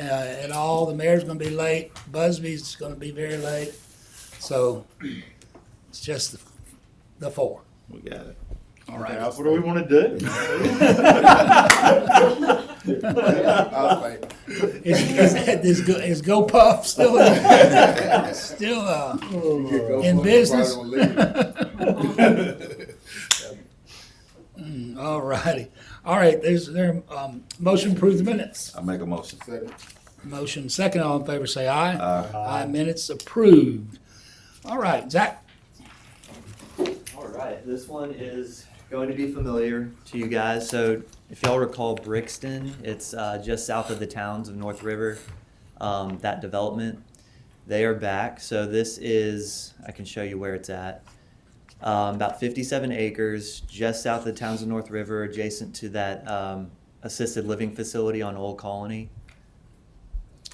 at all. The mayor's gonna be late, Busby's gonna be very late. So it's just the four. We got it. All right. What do we want to do? Is Go Puff still in business? All righty. All right, there's motion to approve the minutes. I make a motion. Motion second, all in favor say aye. Aye. Aye, minutes approved. All right, Zach. All right, this one is going to be familiar to you guys. So if y'all recall Brixton, it's just south of the towns of North River, that development. They are back. So this is, I can show you where it's at. About 57 acres, just south of the towns of North River, adjacent to that assisted living facility on Old Colony.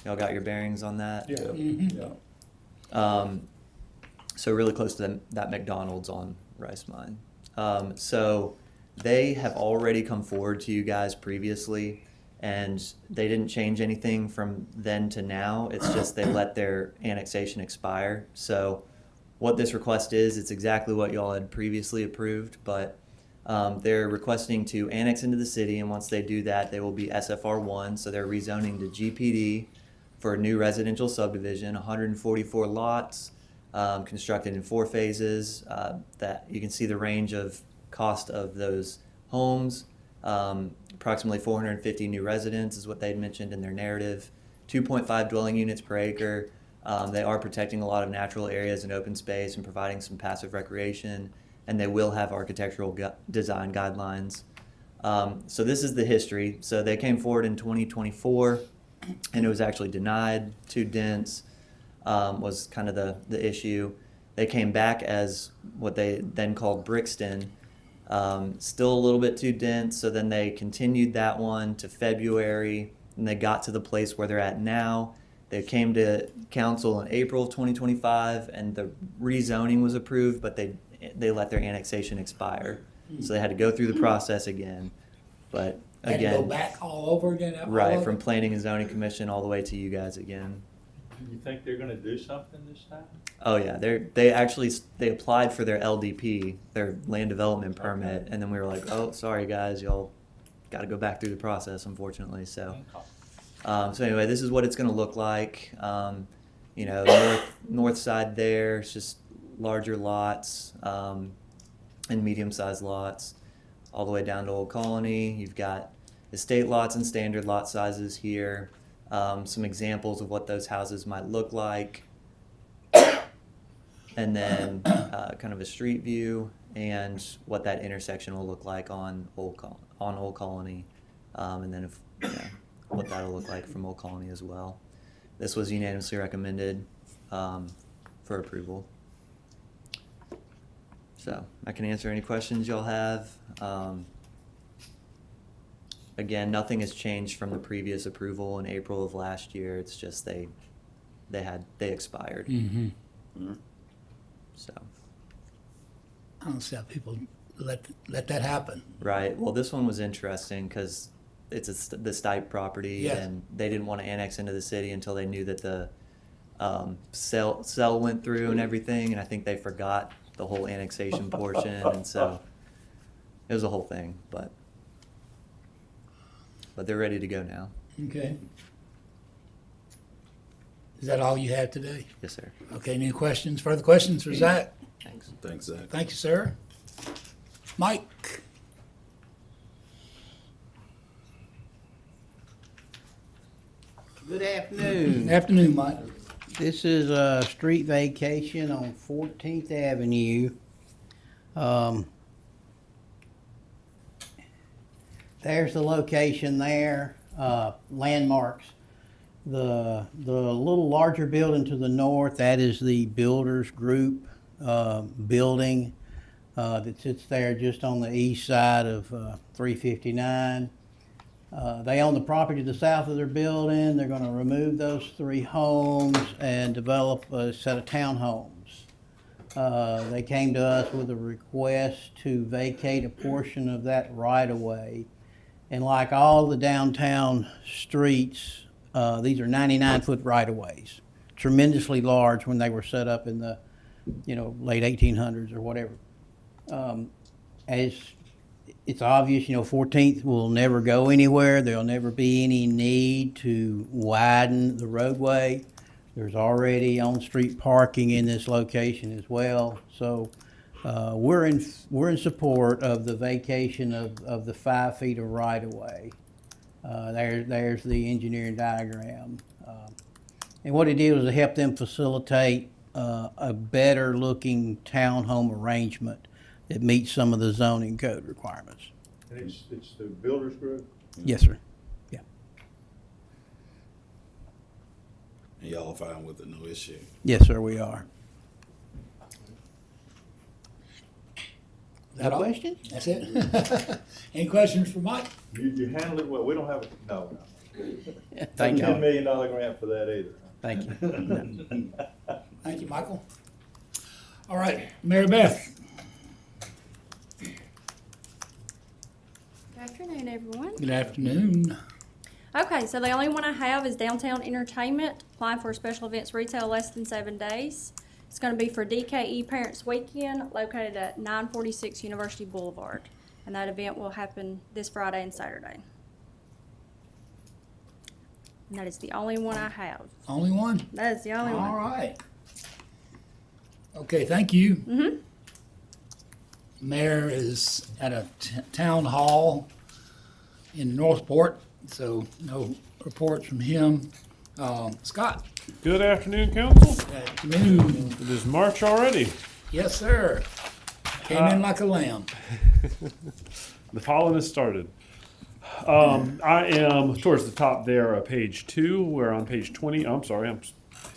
Y'all got your bearings on that? Yeah. Mm-hmm. So really close to that McDonald's on Rice Mine. So they have already come forward to you guys previously, and they didn't change anything from then to now. It's just they let their annexation expire. So what this request is, it's exactly what y'all had previously approved, but they're requesting to annex into the city, and once they do that, they will be SFR1, so they're rezoning to GPD for a new residential subdivision, 144 lots, constructed in 4 phases. That you can see the range of cost of those homes. Approximately 450 new residents is what they'd mentioned in their narrative. 2.5 dwelling units per acre. They are protecting a lot of natural areas and open space and providing some passive recreation, and they will have architectural design guidelines. So this is the history. So they came forward in 2024, and it was actually denied. Too dense was kind of the issue. They came back as what they then called Brixton, still a little bit too dense, so then they continued that one to February, and they got to the place where they're at now. They came to council in April of 2025, and the rezoning was approved, but they let their annexation expire. So they had to go through the process again. But Had to again, go back all over again? all right, over? from Planning and Zoning Commission all the way to you guys again. You think they're gonna do something this time? Oh yeah, they applied for their LDP, their land development permit, and then we were like, oh, sorry guys, y'all got to go back through the process, unfortunately. So, so anyway, this is what it's going to look like. You know, north side there, it's just larger lots and medium-sized lots, all the way down to Old Colony. You've got estate lots and standard lot sizes here. Some examples of what those houses might look like, and then kind of a street view and what that intersection will look like on Old Colony, and then what that'll look like from Old Colony as well. This was unanimously recommended for approval. So I can answer any questions y'all have. Again, nothing has changed from the previous approval in April of last year. It's just they expired. Mm-hmm. Mm-hmm. So. I don't see how people let that happen. Right. Well, this one was interesting because it's the Stipe property, Yes. and they didn't want to annex into the city until they knew that the sale went through and everything, and I think they forgot the whole annexation portion, and so it was a whole thing. But they're ready to go now. Okay. Is that all you have today? Yes, sir. Okay, any questions, further questions for Zach? Thanks. Thanks, Zach. Thank you, sir. Mike? Good afternoon. Afternoon, Mike. This is a street vacation on 14th Avenue. There's the location there, landmarks. The little larger building to the north, that is the Builders Group building that sits there just on the east side of 359. They own the property to the south of their building. They're going to remove those 3 homes and develop a set of townhomes. They came to us with a request to vacate a portion of that right-of-way. And like all the downtown streets, These are 99-foot right-of-ways, tremendously large when they were set up in the, late 1800s or whatever. As it's obvious, 14th will never go anywhere. There'll never be any need to widen the roadway. There's already on-street parking in this location as well. So we're in support of the vacation of the 5 feet of right-of-way. There's the engineering diagram. And what it did was to help them facilitate a better looking townhome arrangement that meets some of the zoning code requirements. And it's the builders group? Yes, sir. Yeah. And y'all fine with it, no issue? Yes, sir, we are. That all? Question? That's it? Any questions for Mike? You handle it well. We don't have no. Thank $10 you. million grant for that either. Thank you. Thank you, Michael. All right, Mary Beth. Good afternoon, everyone. Good afternoon. Okay, so the only one I have is Downtown Entertainment, applying for a special events retail less than 7 days. It's going to be for DKE Parents Weekend, located at 946 University Boulevard. And that event will happen this Friday and Saturday. And that is the only one I have. Only one? That is the only All one. right. Okay, thank you. Mm-hmm. Mayor is at a town hall in Northport, so no reports from him. Scott, Good afternoon, council. good afternoon. It is March already. Yes, sir. Came in like a lamb. The pollen has started. I am towards the top there, page 2. We're on page 20. I'm sorry, I'm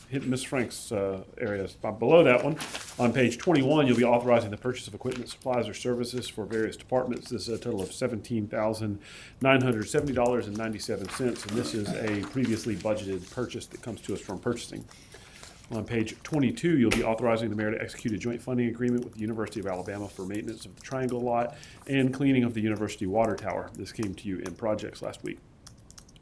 hitting Miss Frank's areas. Below that one, on page 21, you'll be authorizing the purchase of equipment, supplies, or services for various departments. This is a total of $17,970.97, and this is a previously budgeted purchase that comes to us from purchasing. On page 22, you'll be authorizing the mayor to execute a joint funding agreement with the University of Alabama for maintenance of the Triangle Lot and cleaning of the University Water Tower. This came to you in projects last week.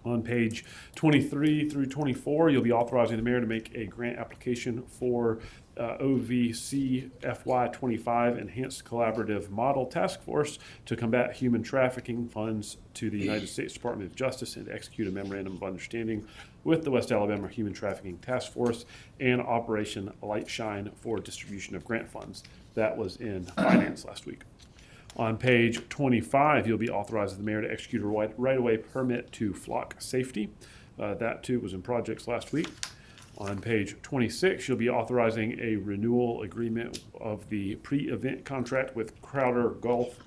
On page 23 through 24, you'll be authorizing the mayor to make a grant application for OVC FY25 Enhanced Collaborative Model Task Force to combat human trafficking funds to the United States Department of Justice and to execute a memorandum of understanding with the West Alabama Human Trafficking Task Force and Operation Lightshine for distribution of grant funds. That was in finance last week. On page 25, you'll be authorizing the mayor to execute a right-of-way permit to Flock Safety. That too was in projects last week. On page 26, you'll be authorizing a renewal agreement of the pre-event contract with Crowder Golf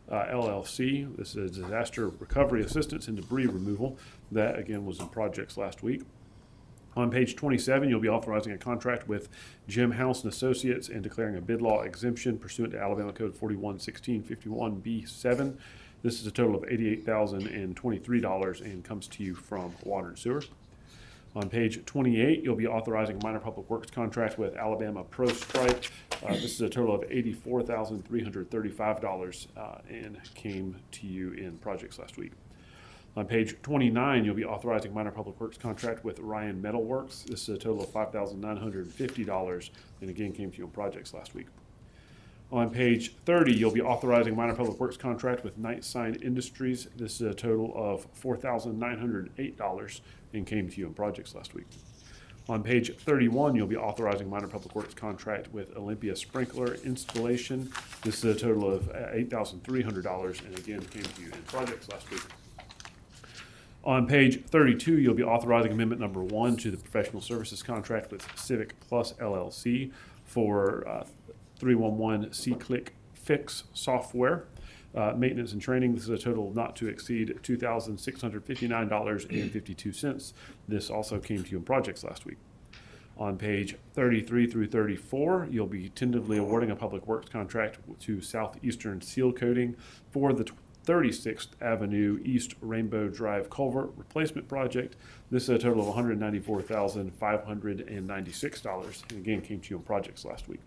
LLC. This is disaster recovery assistance and debris removal. That again was in projects last week. On page 27, you'll be authorizing a contract with Jim House and Associates and declaring a bid law exemption pursuant to Alabama Code 411651B7. This is a total of $88,023 and comes to you from Water and Sewer. On page 28, you'll be authorizing a minor public works contract with Alabama Pro Strike. This is a total of $84,335 and came to you in projects last week. On page 29, you'll be authorizing minor public works contract with Ryan Metalworks. This is a total of $5,950 and again came to you in projects last week. On page 30, you'll be authorizing minor public works contract with Night Sign Industries. This is a total of $4,908 and came to you in projects last week. On page 31, you'll be authorizing minor public works contract with Olympia Sprinkler Installation. This is a total of $8,300 and again came to you in projects last week. On page 32, you'll be authorizing amendment number 1 to the professional services contract with Civic Plus LLC for 311 C-Click Fix software. Maintenance and training, this is a total not to exceed $2,659.52. This also came to you in projects last week. On page 33 through 34, you'll be tentatively awarding a public works contract to Southeastern Seal Coating for the 36th Avenue East Rainbow Drive Culvert Replacement Project. This is a total of $194,596 and again came to you in projects last week.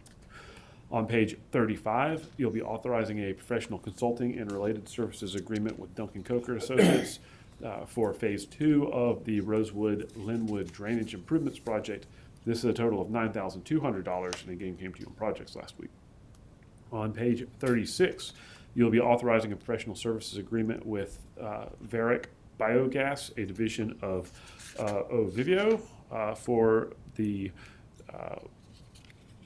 On page 35, you'll be authorizing a professional consulting and related services agreement with Duncan Coker Associates. for Phase 2 of the Rosewood-Linwood Drainage Improvements Project. This is a total of $9,200, and again came to you on projects last week. On page 36, you'll be authorizing a professional services agreement with Varic Biogas, a division of Ovivio, for the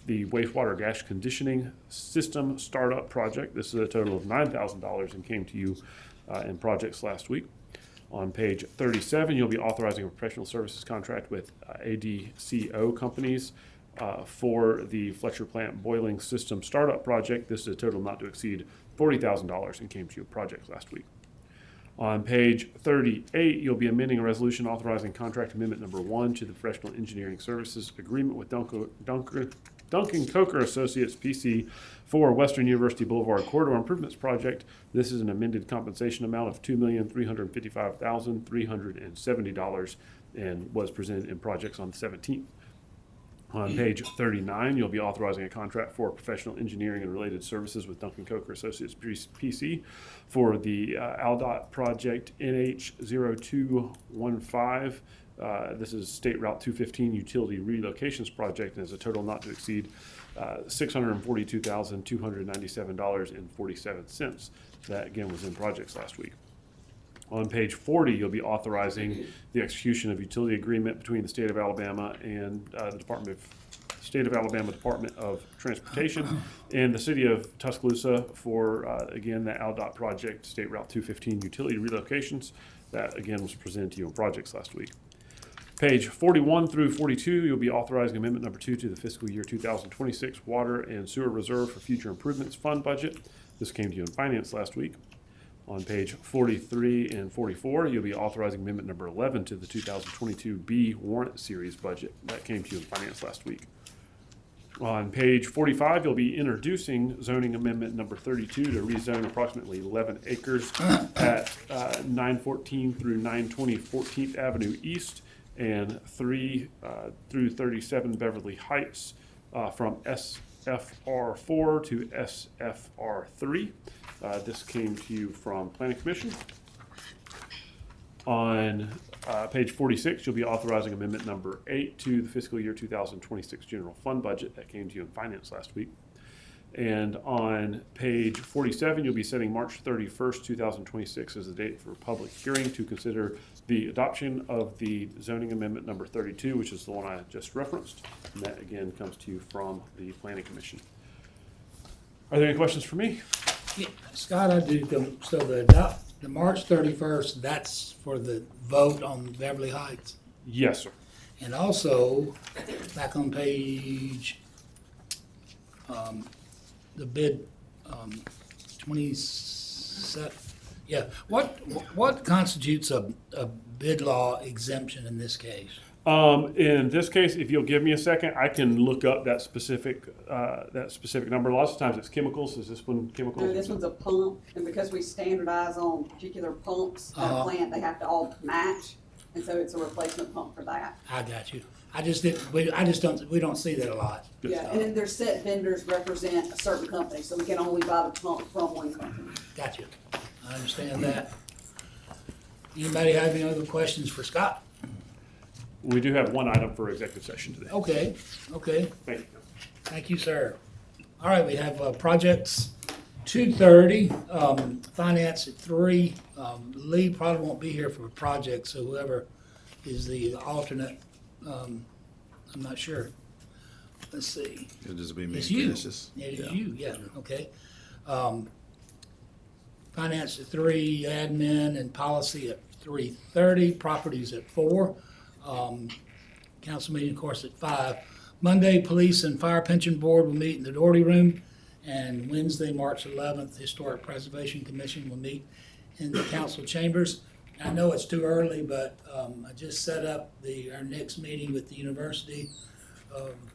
wastewater gas conditioning system startup project. This is a total of $9,000 and came to you in projects last week. On page 37, you'll be authorizing a professional services contract with ADCO companies for the Fletcher Plant boiling system startup project. This is a total not to exceed $40,000 and came to you in projects last week. On page 38, you'll be amending a resolution authorizing contract amendment number 1 to the professional engineering services agreement with Duncan Coker Associates PC for Western University Boulevard Corridor Improvements Project. This is an amended compensation amount of $2,355,370 and was presented in projects on the 17th. On page 39, you'll be authorizing a contract for professional engineering and related services with Duncan Coker Associates PC for the ALDOT project NH0215. This is State Route 215 Utility Relocations Project and is a total not to exceed $642,297.47. That again was in projects last week. On page 40, you'll be authorizing the execution of utility agreement between the State of Alabama and the State of Alabama Department of Transportation and the City of Tuscaloosa for, again, the ALDOT project, State Route 215 Utility Relocations. That, again, was presented to you in projects last week. Page 41 through 42, you'll be authorizing amendment number 2 to the fiscal year 2026 Water and Sewer Reserve for Future Improvements Fund budget. This came to you in finance last week. On page 43 and 44, you'll be authorizing amendment number 11 to the 2022B warrant series budget. That came to you in finance last week. On page 45, you'll be introducing zoning amendment number 32 to rezone approximately 11 acres at 914 through 920 14th Avenue East and 3 through 37 Beverly Heights from SFR4 to SFR3. This came to you from Planning Commission. On page 46, you'll be authorizing amendment number 8 to the fiscal year 2026 general fund budget. That came to you in finance last week. And on page 47, you'll be setting March 31st, 2026 as the date for public hearing to consider the adoption of the zoning amendment number 32, which is the one I just referenced. And that again comes to you from the Planning Commission. Are there any questions for me? Yeah, Scott, I do, so the March 31st, that's for the vote on Beverly Heights. Yes, sir. And also, back on page, the bid, 27, yeah, what constitutes a bid law exemption in this case? In this case, if you'll give me a second, I can look up that specific number. Lots of times it's chemicals. Is this one chemicals? No, this one's a pump, and because we standardize on particular pumps at a plant, they have to all match, and so it's a replacement pump for that. I got you. We don't see that a lot. Yeah, and then their set vendors represent a certain company, so we can only buy the pump from one company. Got you. I understand that. Anybody have any other questions for Scott? We do have one item for executive session today. Okay. Thank you. Thank you, sir. All right, we have projects 2:30, finance at 3. Lee probably won't be here for projects, so whoever is the alternate, I'm not sure. Let's see. It'll just be me It's and you. Canisius. It is you, yeah, okay. Finance at 3, admin and policy at 3:30, properties at 4. Council meeting, of course, at 5. Monday, Police and Fire Pension Board will meet in the Doherty Room. And Wednesday, March 11th, Historic Preservation Commission will meet in the council chambers. I know it's too early, but I just set up our next meeting with the University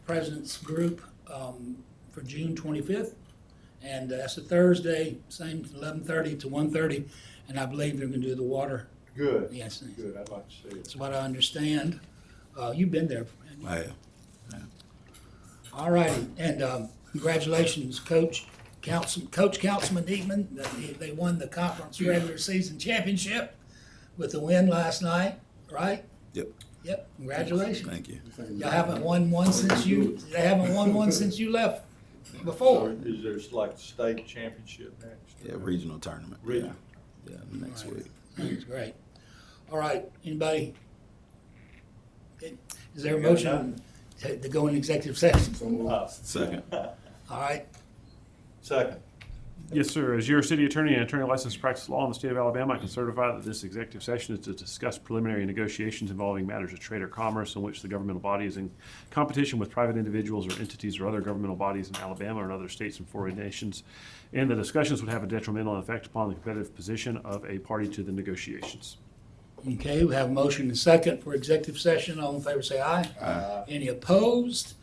President's Group for June 25th. And that's a Thursday, same 11:30 to 1:30. And I believe they're going to do the water. Good. Good, I'd like to see it. That's what I understand. You've been there. haven't you? I have. All righty, and congratulations, Coach Councilman Eatman. They won the conference regular season championship with the win last night, right? Yep. Yep, congratulations. Thank you. Y'all haven't won one since you, they haven't won one since you left So before. is there like state championship next? Yeah, regional tournament. Regional. Yeah, next Right. week. That's great. All right, anybody? Is there a motion to go in executive session? Second. All right, Second. Yes, sir. As your city attorney and attorney licensed to practice law in the state of Alabama, I can certify that this executive session is to discuss preliminary negotiations involving matters of trade or commerce in which the governmental body is in competition with private individuals or entities or other governmental bodies in Alabama or in other states and foreign nations. And the discussions would have a detrimental effect upon the competitive position of a party to the negotiations. okay, we have a motion and second for executive session. All in favor say aye. Aye. Any opposed?